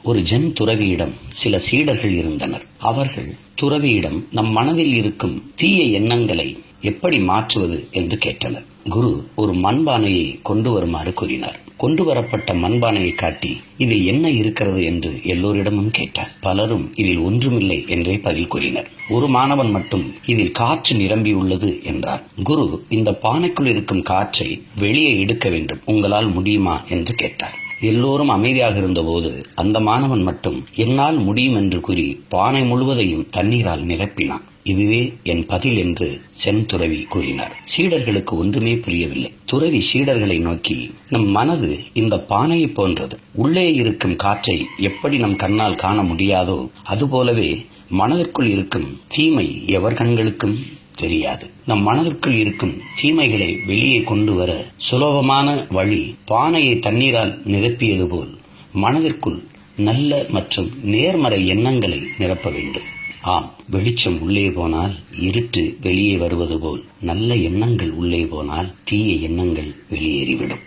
ஒரு ஜென் துறவியிடம் சில சீடர்கள் இருந்தனர். அவர்கள் துறவியிடம் நம் மனதில் இருக்கும் தீய எண்ணங்களை எப்படி மாற்றுவது என்று கேட்டனர். குரு ஒரு மண்பானையை கொண்டு வருமாறு கூறினார். கொண்டு வரப்பட்ட மண்பானையை காட்டி இதில் என்ன இருக்கிறது என்று எல்லோரிடமும் கேட்டார். பலரும் இதில் ஒன்றுமில்லை என்றே பதில் கூறினர். ஒரு மாணவன் மட்டும் இதில் காற்று நிரம்பியுள்ளது என்றார். குரு இந்த பானைக்குள் இருக்கும் காற்றை வெளியே எடுக்க வேண்டும், உங்களால் முடியுமா என்று கேட்டார். எல்லோரும் அமைதியாக இருந்தபோது அந்த மாணவன் மட்டும் என்னால் முடியும் என்று கூறி பானை முழுவதையும் தண்ணீரால் நிரப்பினான். இதுவே என் பதில் என்று சென் துறவி கூறினார். சீடர்களுக்கு ஒன்றுமே புரியவில்லை. துறவி சீடர்களை நோக்கி, நம் மனது இந்த பானையை போன்றது. உள்ளே இருக்கும் காற்றை எப்படி நம் கண்ணால் காண முடியாதோ அதுபோலவே மனதிற்குள் இருக்கும் தீமை எவர் கண்களுக்கும் தெரியாது. நம் மனதிற்குள் இருக்கும் தீமைகளை வெளியே கொண்டு வர சுலபமான வழி பானையை தண்ணீரால் நிரப்பியது போல் மனதிற்குள் நல்ல மற்றும் நேர்மறை எண்ணங்களை நிரப்ப வேண்டும். ஆம், வெளிச்சம் உள்ளே போனால் இருட்டு வெளியே வருவது போல் நல்ல எண்ணங்கள் உள்ளே போனால் தீய எண்ணங்கள் வெளியேறிவிடும்.